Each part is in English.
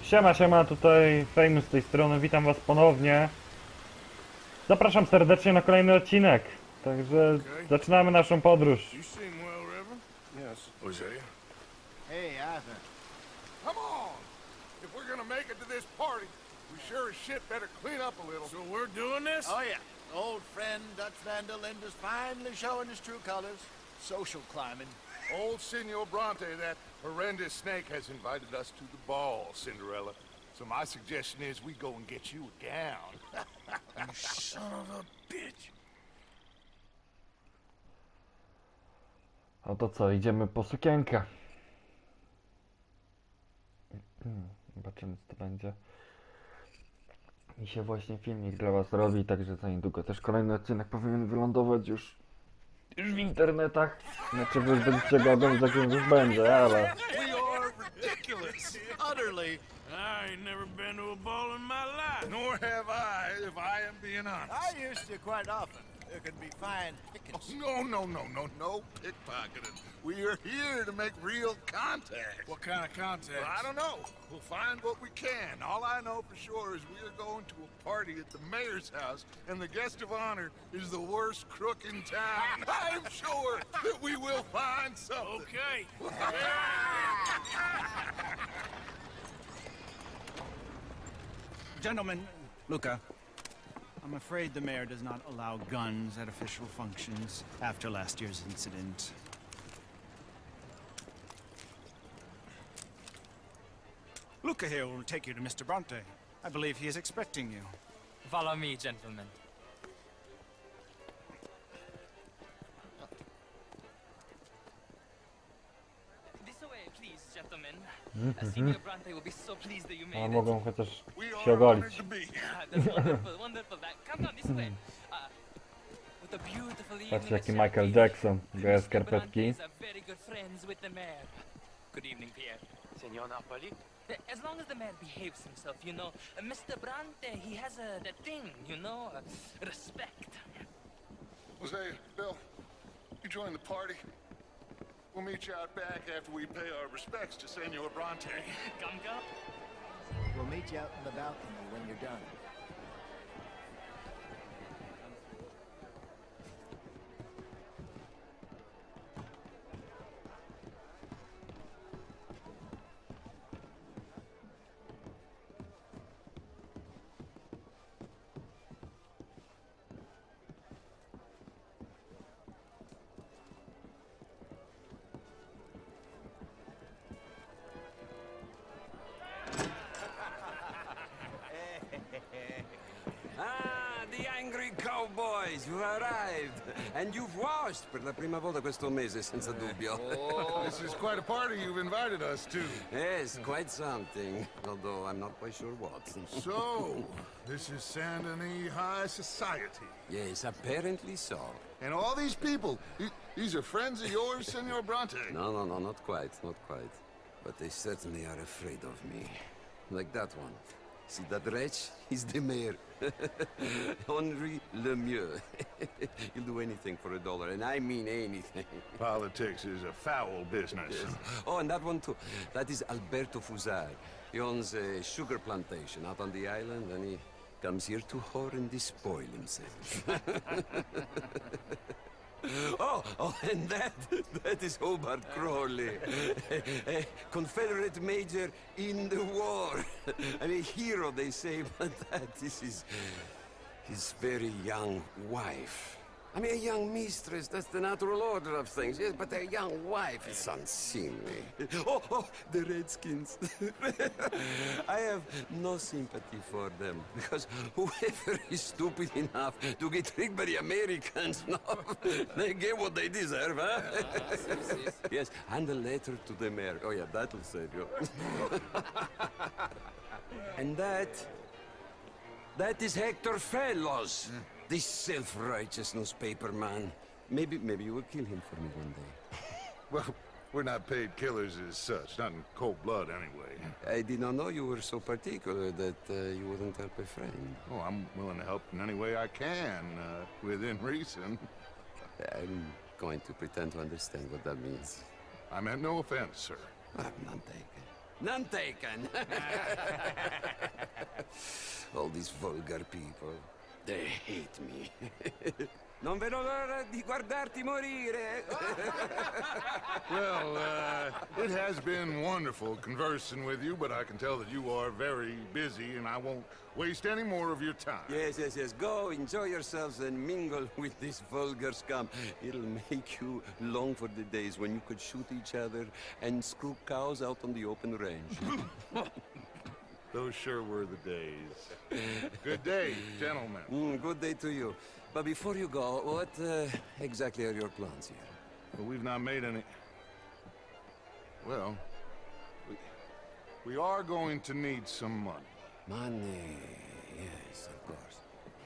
Siema, siema, tutaj Famous z tej strony, witam was ponownie. Zapraszam serdecznie na kolejny odcinek. Także zaczynamy naszą podróż. You seem well, Reverend. Yes. Hosea? Hey, Arthur. Come on! If we're gonna make it to this party, we sure as shit better clean up a little. So we're doing this? Oh, yeah. Old friend Dutch Van der Linde's finally showing his true colors. Social climbing. Old Senor Bronte, that horrendous snake, has invited us to the ball, Cinderella. So my suggestion is we go and get you a gown. You son of a bitch. No to co, idziemy po sukienkę. Zobaczymy, co to będzie. I się właśnie filmik dla was robi, także za niedługo też kolejny odcinek powinien wylądować już w internetach. Znaczy wy będziecie go oglądać, jak już będzie, ale... We are ridiculous. Utterly. I ain't never been to a ball in my life. Nor have I, if I am being honest. I used to quite often. There can be fine pickings. No pickpocketing. We are here to make real contact. What kind of contact? Well, I don't know. We'll find what we can. All I know for sure is we are going to a party at the mayor's house, and the guest of honor is the worst crook in town. I'm sure that we will find something. Okay. Gentlemen, Luca, I'm afraid the mayor does not allow guns at official functions after last year's incident. Luca here will take you to Mr. Bronte. I believe he is expecting you. Follow me, gentlemen. This way, please, gentlemen. Senior Bronte will be so pleased that you A made it. mogą chociaż We się are ogolić. honored to be here. That's wonderful, wonderful. Come on, this way. With a beautiful evening Patrzcie, jaki at Michael champagne. Jackson, białe Mr. skarpetki. Bronte is very good friends with the mayor. Good evening, Pierre. Signor Napoli? As long as the mayor behaves himself, you know, Mr. Bronte, he has that thing, you know, respect. Jose, Bill, you join the party. We'll meet you out back after we pay our respects to Senor Bronte. Come, come. We'll meet you out in the balcony when you're done. The angry cowboys, you've arrived. And you've washed per la prima volta questo mese, senza dubbio. This is quite a party you've invited us to. Yes, quite something. Although I'm not quite sure what. So, this is Saint Denis High Society. Yes, apparently so. And all these people, these are friends of yours, Senor Bronte? No, not quite, not quite. But they certainly are afraid of me. Like that one. See that wretch? He's the mayor. Henri Lemieux. He'll do anything for $1, and I mean anything. Politics is a foul business. Yes. Oh, and that one too. That is Alberto Fusar. He owns a sugar plantation out on the island, and he comes here to whore and despoil himself. Oh, and that is Hobart Crawley, a Confederate major in the war. I mean, hero, they say, but that is his very young wife. I mean, a young mistress, that's the natural order of things, yes, but a young wife is unseemly. Oh, the Redskins. I have no sympathy for them, because whoever is stupid enough to get tricked by the Americans, no, they get what they deserve, huh? Yes, and a letter to the mayor. Oh, yeah, that'll save you. And that is Hector Fellows. This self-righteous newspaper man. Maybe you will kill him for me one day. Well, we're not paid killers as such, not in cold blood anyway. I did not know you were so particular that you wouldn't help a friend. Oh, I'm willing to help in any way I can, within reason. I'm going to pretend to understand what that means. I meant no offense, sir. I'm not taken. None taken. All these vulgar people, they hate me. Non vedo l'ora di guardarti morire. Well, it has been wonderful conversing with you, but I can tell that you are very busy, and I won't waste any more of your time. Yes, yes, yes. Go, enjoy yourselves and mingle with this vulgar scum. It'll make you long for the days when you could shoot each other and screw cows out on the open range. Those sure were the days. Good day, gentlemen. Good day to you. But before you go, what exactly are your plans here? Well, we've not made any... Well, we are going to need some money. Money, yes, of course.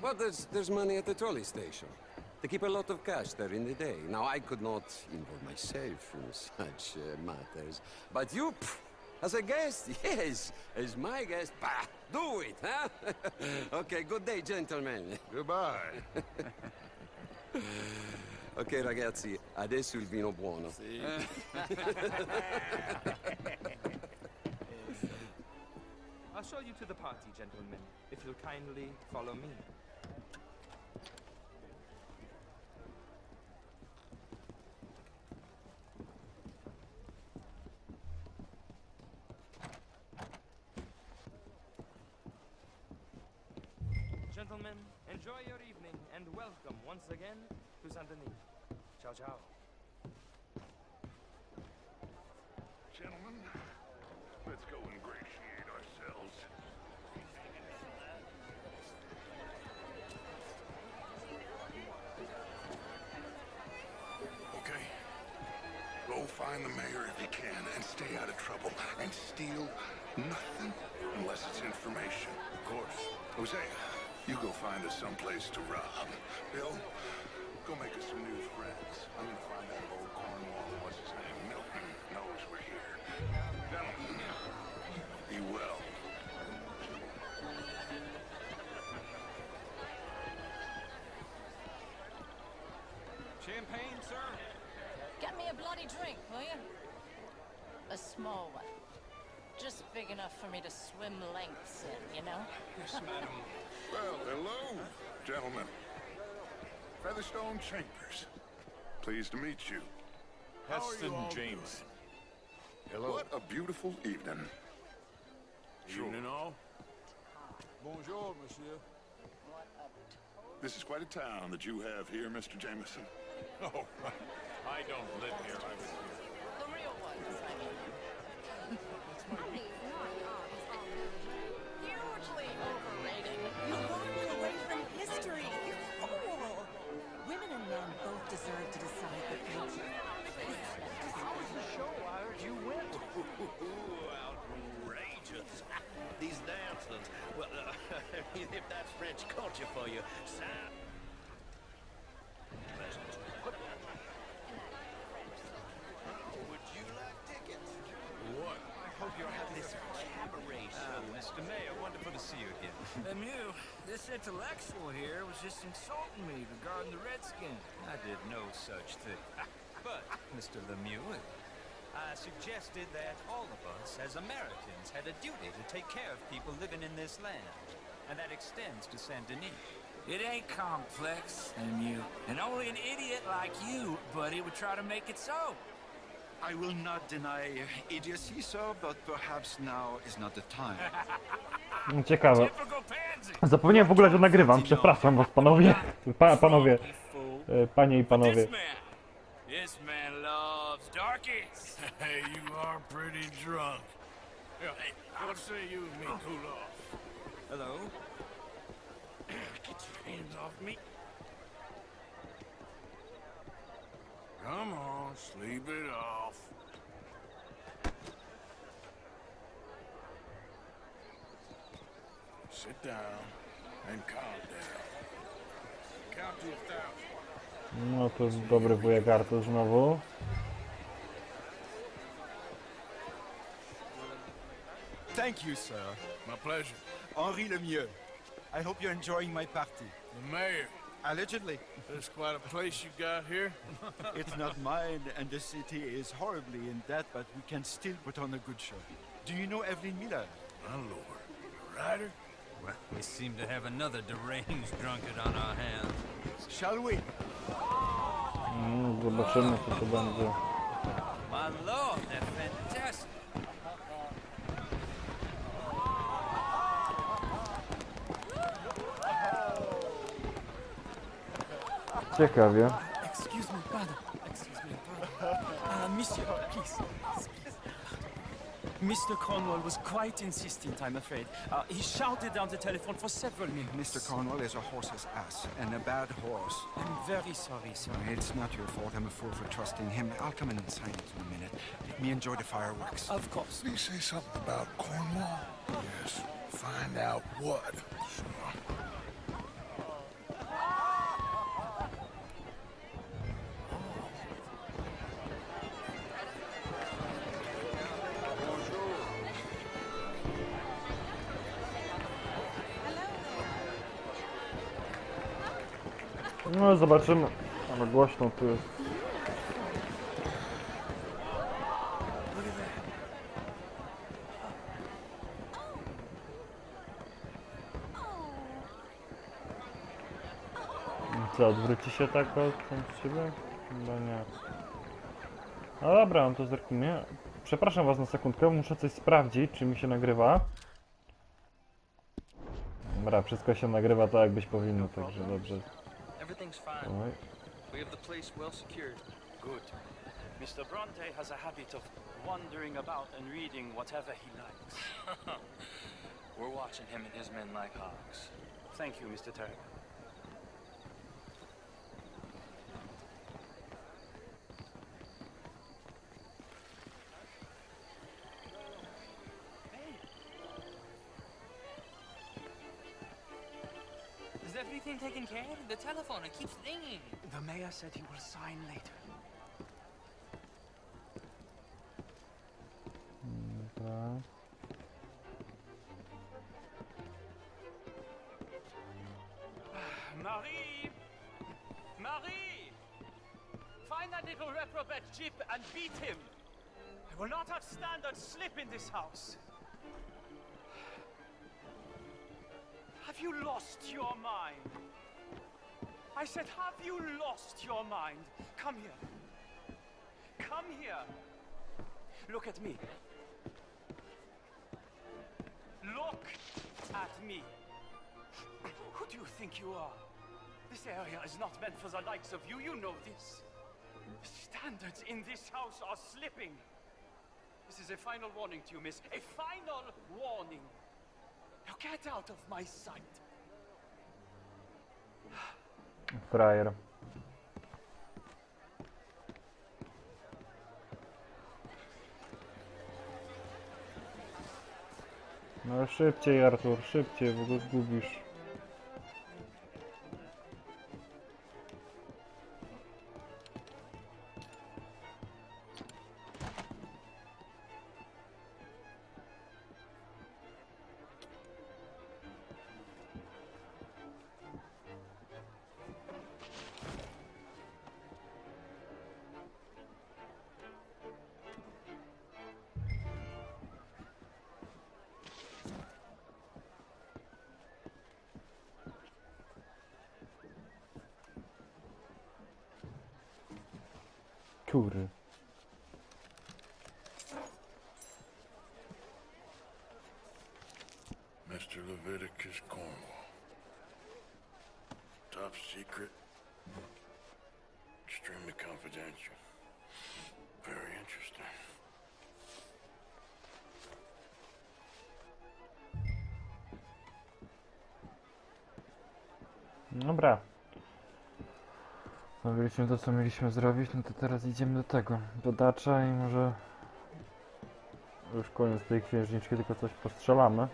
But there's money at the trolley station. They keep a lot of cash there in the day. Now, I could not involve myself in such matters. But you, as a guest, yes, as my guest, bah, do it, huh? Okay, good day, gentlemen. Goodbye. Ok, ragazzi, adesso il vino buono. I'll show you to the party, gentlemen, if you'll kindly follow me. Gentlemen, enjoy your evening and welcome once again to Saint Denis. Ciao, ciao. Gentlemen, let's go ingratiate ourselves. Okay. Go find the mayor if you can and stay out of trouble. And steal nothing unless it's information. Of course. Jose, you go find us someplace to rob. Bill, go make us some new friends. I'm gonna find that old Cornwall, what's his name? Milton knows we're here. Gentlemen, be well. Champagne, sir? Get me a bloody drink, will you? A small one. Just big enough for me to swim lengths in, you know? Yes, madam. Well, hello, gentlemen. Featherstone Chambers. Pleased to meet you. Heston James. Hello. What a beautiful evening. Evening all? Bonjour, monsieur. This is quite a town that you have here, Mr. Jameson. Oh, I don't live here. I was here. The real ones, I mean. Hugely overrated. You're walking away from history. You fool! Women and men both deserve to decide the future. Outrageous. These dancers. Well, if that's French culture for you, would you like tickets? What? I hope you're having this cabaret show. Mr. Mayor, wonderful to see you again. Lemieux, this intellectual here was just insulting me regarding the Redskins. I did no such thing. But, Mr. Lemieux, I suggested that all of us, as Americans, had a duty to take care of people living in this land. And that extends to Saint Denis. It ain't complex, Lemieux. And only an idiot like you, buddy, would try to make it so. I will not deny idiocy, sir, but perhaps now is not the time. Ciekawe. Typical pansy. Zapomniałem w ogóle, że nagrywam. Przepraszam was, panowie. Panowie. Panie i panowie. This man loves darkies. Hey, you are pretty drunk. Yeah, hey, what say you and me cool off? Hello? Get your hands off me. Come on, sleep it off. Sit down and calm down. Count to 1,000. No to jest dobry wujek Artur znowu. Thank you, sir. My pleasure. Henri Lemieux. I hope you're enjoying my party. The mayor. Allegedly. There's quite a place you got here. It's not mine, and the city is horribly in debt, but we can still put on a good show. Do you know Evelyn Miller? My lord. Ryder? Well, we seem to have another deranged drunkard on our hands. Shall we? Zobaczymy, co to będzie. My lord, they're fantastic. Ciekawie. Excuse me, pardon. Excuse me, pardon. Monsieur, please. Mr. Cornwall was quite insistent, I'm afraid. He shouted down the telephone for several minutes. Mr. Cornwall is a horse's ass, and a bad horse. I'm very sorry, sir. It's not your fault. I'm a fool for trusting him. I'll come in and sign it in a minute. Let me enjoy the fireworks. Of course. Did he say something about Cornwall? Yes. Find out what. Sure. No zobaczymy. Ale głośno tu jest. Co, odwróci się tak od siebie? Chyba nie. No dobra, on to zerknie. Przepraszam was na sekundkę, muszę coś sprawdzić, czy mi się nagrywa. Dobra, wszystko się nagrywa tak, jakbyś powinno, także dobrze. Everything's fine. Oj. We have the place well secured. Good. Mr. Bronte has a habit of wandering about and reading whatever he likes. We're watching him and his men like hawks. Thank you, Mr. Turner. Is everything taken care of? The telephone, it keeps ringing. The mayor said he will sign later. Dobra. Marie! Marie! Find that little reprobate Jip and beat him! I will not have standard slip in this house! Have you lost your mind? I said, have you lost your mind? Come here. Come here. Look at me. Look at me. Who do you think you are? This area is not meant for the likes of you. You know this. Standards in this house are slipping. This is a final warning to you, miss. A final warning. Now get out of my sight. Frajer. No szybciej, Artur, szybciej, bo go zgubisz. Kury. Mr. Leviticus Cornwall. Top secret. Extremely confidential. Very interesting. Dobra. Zrobiliśmy to, co mieliśmy zrobić, no to teraz idziemy do tego badacza i może już koniec tej księżniczki, tylko coś postrzelamy.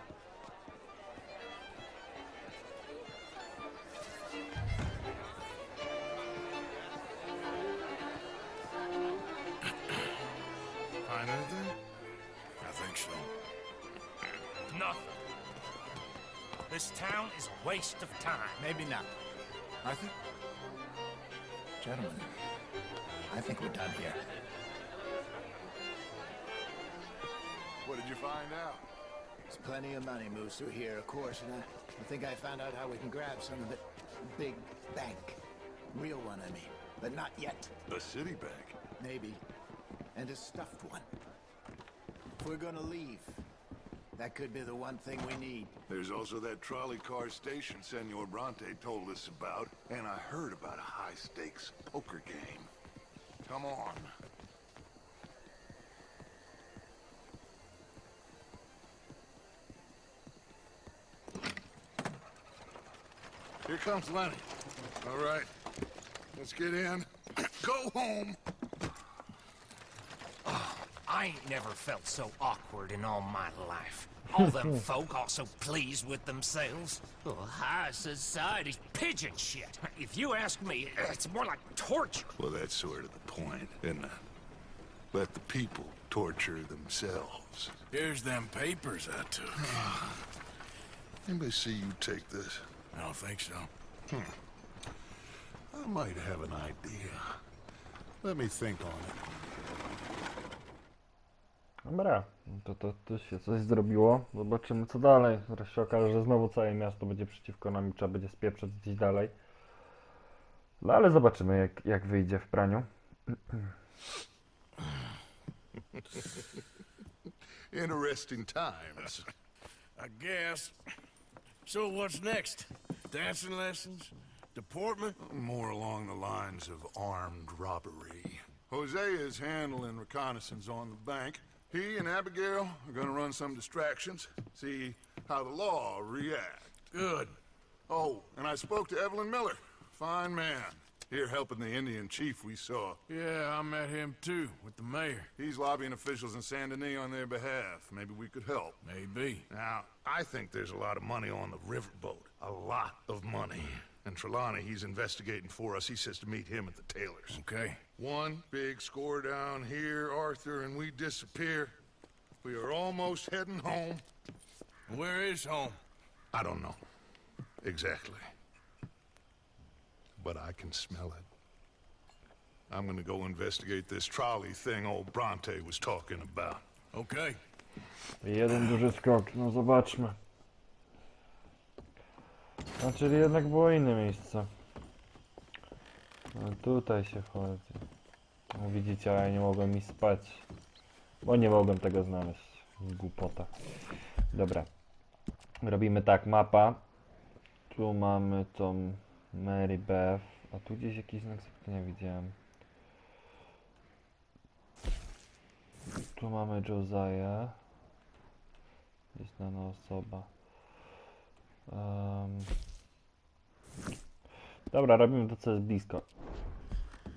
Find anything? I think so. Nothing. This town is a waste of time. Maybe not. I think... Gentlemen, I think we're done here. What did you find out? There's plenty of money moves through here, of course, and I think I found out how we can grab some of it. Big bank. Real one, I mean. But not yet. A city bank? Maybe. And a stuffed one. If we're gonna leave, that could be the one thing we need. There's also that trolley car station Senor Bronte told us about, and I heard about a high-stakes poker game. Come on. Here comes Lenny. All right, let's get in. Go home. I ain't never felt so awkward in all my life. All them folk all so pleased with themselves. Oh, high society's pigeon shit. If you ask me, it's more like torture. Well, that's sort of the point, isn't it? Let the people torture themselves. Here's them papers I took. Anybody see you take this? I don't think so. I might have an idea. Let me think on it. Dobra, to się coś zrobiło. Zobaczymy co dalej. Zaraz się okaże, że znowu całe miasto będzie przeciwko nam i trzeba będzie spieprzać gdzieś dalej. No ale zobaczymy jak wyjdzie w praniu. Interesting times. I guess. So what's next? Dancing lessons? Deportment? More along the lines of armed robbery. Hosea is handling reconnaissance on the bank. He and Abigail are gonna run some distractions, see how the law react. Good. Oh, and I spoke to Evelyn Miller. Fine man. Here helping the Indian chief we saw. Yeah, I met him too, with the mayor. He's lobbying officials in Saint Denis on their behalf. Maybe we could help. Maybe. Now, I think there's a lot of money on the riverboat. A lot of money. And Trelawney, he's investigating for us. He says to meet him at the Taylors. Okay. One big score down here, Arthur, and we disappear. We are almost heading home. Where is home? I don't know. Exactly. But I can smell it. I'm gonna go investigate this trolley thing old Bronte was talking about. Okay. Jeden duży skok, no zobaczmy. No, czyli jednak było inne miejsce. No, tutaj się chodzi. No, widzicie, ale ja nie mogłem iść spać. Bo nie mogłem tego znaleźć. Głupota. Dobra. Robimy tak, mapa. Tu mamy tą Mary Beth. A tu gdzieś jakiś znak zapytania widziałem. Tu mamy Josiah. Jest znana osoba. Dobra, robimy to co jest blisko.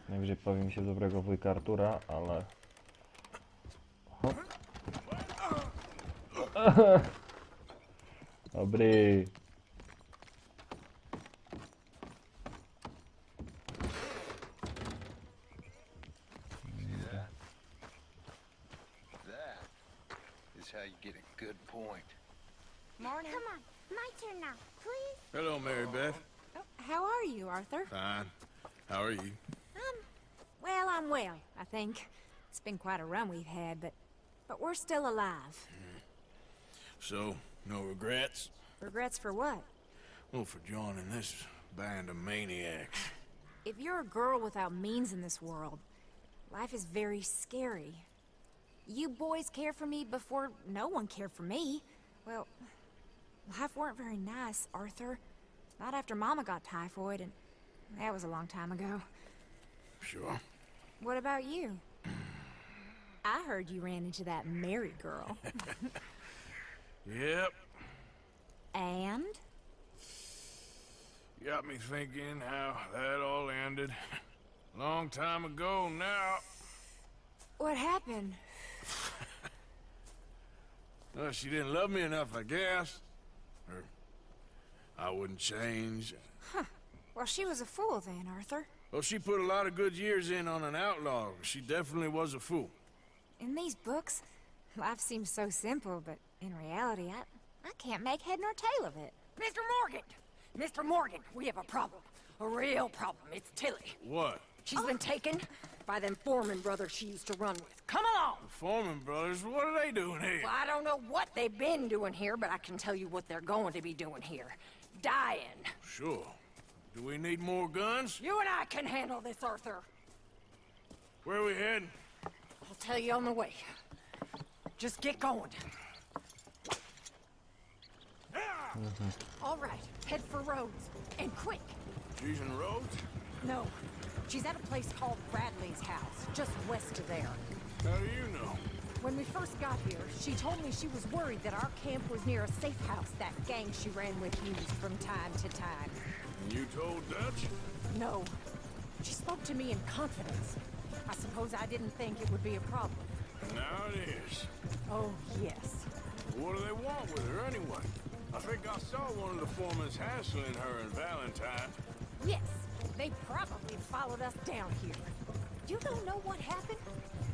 Najwyżej powie mi się dobrego wujka Artura, ale... Dobry. That is how you get a good point. Morning. Come on, my turn now, please. Hello, Mary Beth. Oh, how are you, Arthur? Fine. How are you? Well, I'm well, I think. It's been quite a run we've had, but we're still alive. So, no regrets? Regrets for what? Well, for joining this band of maniacs. If you're a girl without means in this world, life is very scary. You boys cared for me before no one cared for me. Well, life weren't very nice, Arthur. Not after Mama got typhoid, and that was a long time ago. Sure. What about you? I heard you ran into that Mary girl. Yep. And? Got me thinking how that all ended. Long time ago now. What happened? Well, she didn't love me enough, I guess. Or I wouldn't change. Huh. Well, she was a fool then, Arthur. Well, she put a lot of good years in on an outlaw. She definitely was a fool. In these books, life seems so simple, but in reality, I can't make head nor tail of it. Mr. Morgan! Mr. Morgan, we have a problem. A real problem. It's Tilly. What? She's been taken by them Foreman brothers she used to run with. Come along! The Foreman brothers, what are they doing here? Well, I don't know what they've been doing here, but I can tell you what they're going to be doing here. Dying. Sure. Do we need more guns? You and I can handle this, Arthur. Where are we heading? I'll tell you on the way. Just get going. All right, head for Rhodes. And quick. She's in Rhodes? No, she's at a place called Bradley's house, just west of there. How do you know? When we first got here, she told me she was worried that our camp was near a safe house that gang she ran with used from time to time. And you told Dutch? No. She spoke to me in confidence. I suppose I didn't think it would be a problem. Now it is. Oh, yes. What do they want with her anyway? I think I saw one of the foremans hassling her and Valentine. Yes, they probably followed us down here. You don't know what happened?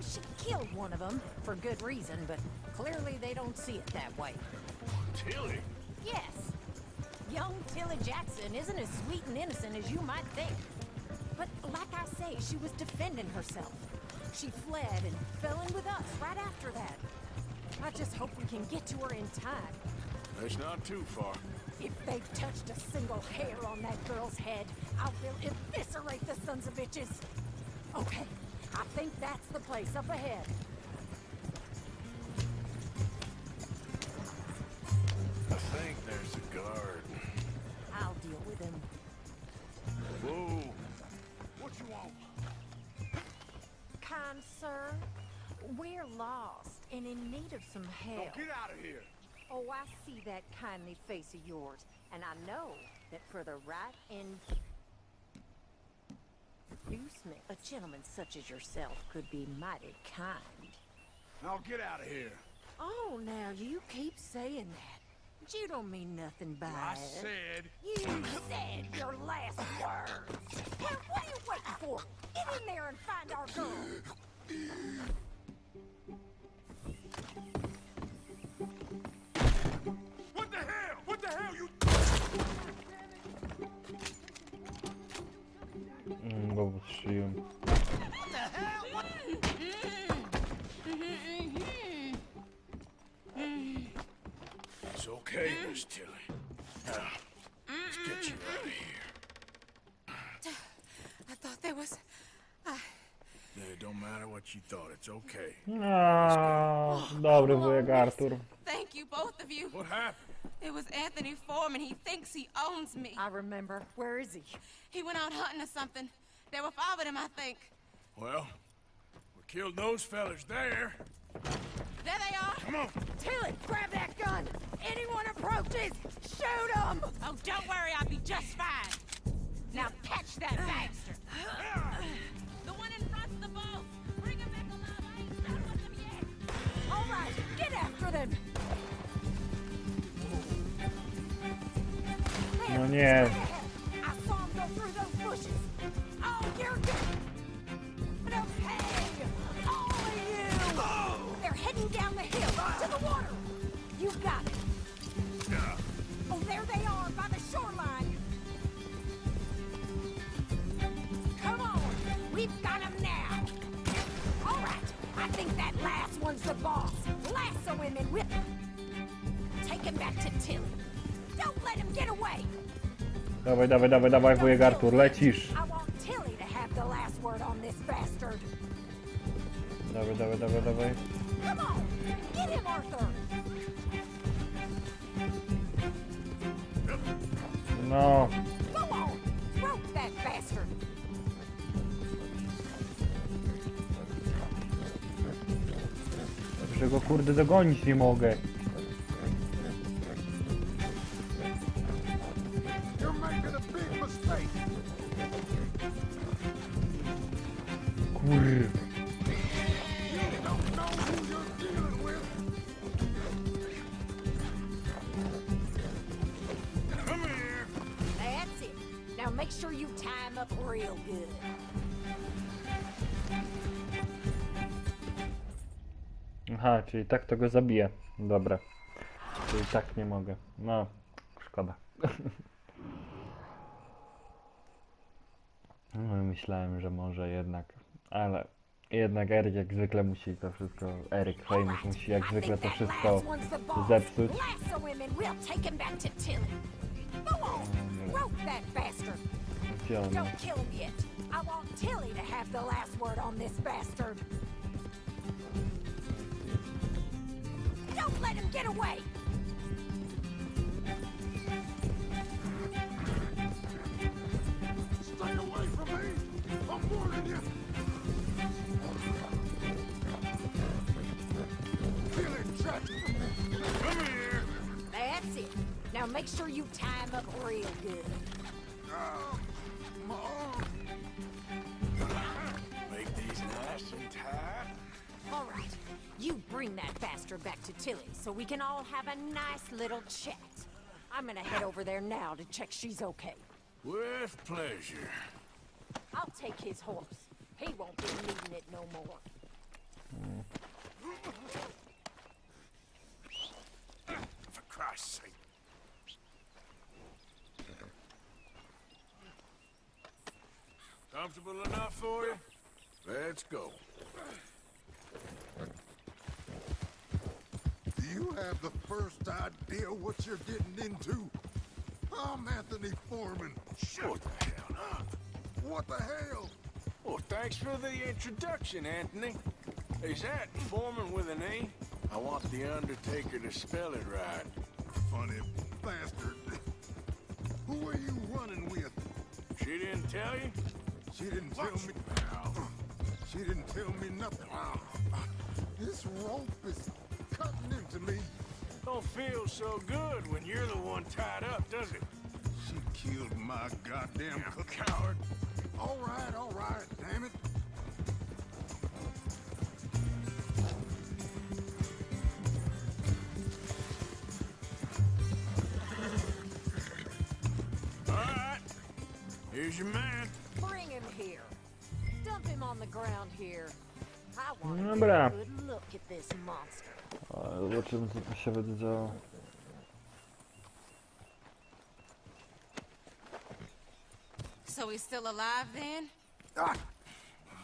She killed one of them, for good reason, but clearly they don't see it that way. Tilly? Yes. Young Tilly Jackson isn't as sweet and innocent as you might think. But like I say, she was defending herself. She fled and fell in with us right after that. I just hope we can get to her in time. It's not too far. If they've touched a single hair on that girl's head, I will eviscerate the sons of bitches. Okay, I think that's the place up ahead. I think there's a guard. I'll deal with him. Whoa. What you want? Kind sir, we're lost and in need of some help. Now get out of here. Oh, I see that kindly face of yours, and I know that for the right inducement, a gentleman such as yourself could be mighty kind. Now get out of here. Oh, now you keep saying that. But you don't mean nothing by I it. said... You said your last words. Well, what are you waiting for? Get in there and find our girl. What the hell? What the hell you... Bo strzeliłem. What the hell? What? It's okay, Miss Tilly. Now, let's get you out of here. I thought there was... Yeah, it don't matter what you thought. It's okay. Dobry wujek Artur. Thank you, both of you. What happened? It was Anthony Foreman. He thinks he owns me. I remember. Where is he? He went out hunting or something. There were 5 of them, I think. Well, we killed those fellas there. There they are. Come on. Tilly, grab that gun. Anyone approaches, shoot them. Oh, don't worry. I'll be just fine. Now catch that bastard. The one in front's the boss. Bring him back alive. I ain't done with them yet. All right, get after them. No nie. I saw him go through those bushes. Oh, you're good. Okay, all of you. They're heading down the hill to the water. You got it. Oh, there they are by the shoreline. Come on, we've got him now. All right, I think that last one's the boss. Lasso him and whip him. Take him back to Tilly. Don't let him get away. Dawaj, dawaj, dawaj, dawaj wujek Artur, lecisz. I want Tilly to have the last word on this bastard. Dawaj, dawaj, dawaj, dawaj. Come on, get him, Arthur. No. Go on, rope that bastard. Że go kurde dogonić nie mogę. You're making a big mistake. Kur... You don't know who you're dealing with. Come here. That's it. Now make sure you tie him up real good. Aha, czyli tak to go zabije. Dobra. Czyli tak nie mogę. No, szkoda. No, myślałem, że może jednak Ale jednak Eryk jak zwykle musi to wszystko, Eryk Famous musi jak zwykle to wszystko zepsuć. Lasso him and we'll take him back to Tilly. Go on, rope that bastard. Gdzie on Don't jest? kill him yet. I want Tilly to have the last word on this bastard. Don't let him get away. Stay away from me! I'm warning you! Kill him, Jackson! Come here! That's it. Now make sure you tie him up real good. My arm! Make these nice and tight. All right, you bring that bastard back to Tilly so we can all have a nice little chat. I'm gonna head over there now to check she's okay. With pleasure. I'll take his horse. He won't be needing it no more. For Christ's sake. Comfortable enough for you? Let's go. Do you have the first idea what you're getting into? I'm Anthony Foreman. What the hell? What the hell? Well, thanks for the introduction, Anthony. Is that Foreman with an E? I want the Undertaker to spell it right. Funny bastard. Who are you running with? She didn't tell you? She didn't tell me. She didn't tell me nothing. This rope is cutting into me. Don't feel so good when you're the one tied up, does it? She killed my goddamn coward. All right, damn it. All right. Here's your man. Bring him here. Dump him on the ground here. I want to get Dobra. a good look at this monster. Zobaczymy co tu się będzie działo. So he's still alive then?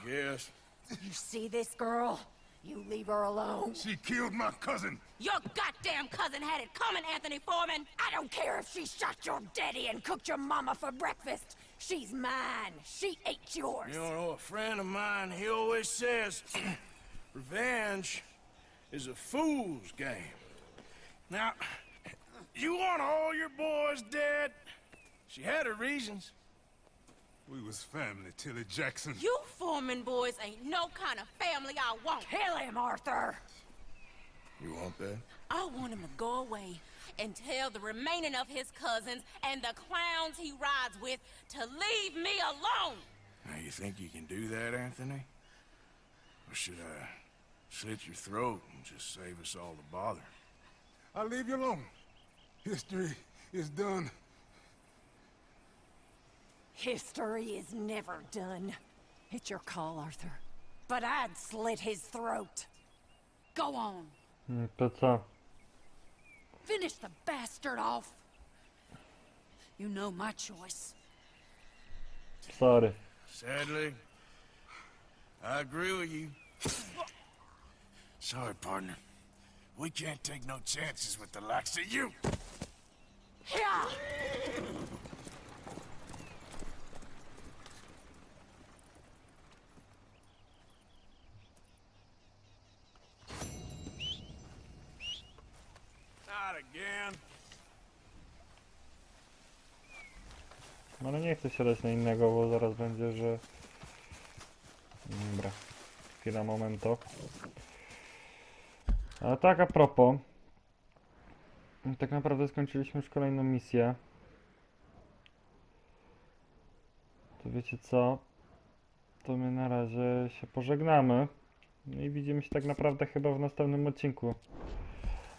Yes. You see this girl? You leave her alone. She killed my cousin. Your goddamn cousin had it coming, Anthony Foreman! I don't care if she shot your daddy and cooked your mama for breakfast. She's mine. She ate yours. You know, a friend of mine, he always says, revenge is a fool's game. Now, you want all your boys dead? She had her reasons. We was family, Tilly Jackson. You Foreman boys ain't no kind of family I want. Kill him, Arthur. You want that? I want him to go away and tell the remaining of his cousins and the clowns he rides with to leave me alone. Now, you think you can do that, Anthony? Or should I slit your throat and just save us all the bother? I'll leave you alone. History is done. History is never done. It's your call, Arthur. But I'd slit his throat. Go on. To co? Finish the bastard off. You know my choice. Sorry. Sadly, I agree with you. Sorry, partner. We can't take no chances with the likes of you. Yeah. Not again. Ale nie chcę się dać na innego, bo zaraz będzie, że... Dobra. Chwila, momento. Ale tak a propos. Tak naprawdę skończyliśmy już kolejną misję. To wiecie co? To my na razie się pożegnamy. No i widzimy się tak naprawdę chyba w następnym odcinku.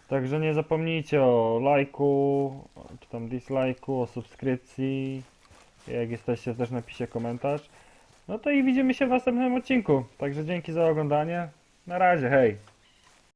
Także nie zapomnijcie o lajku, czy tam dislajku, o subskrypcji. Jak jesteście, też napiszcie komentarz. No to i widzimy się w następnym odcinku. Także dzięki za oglądanie. Na razie, hej!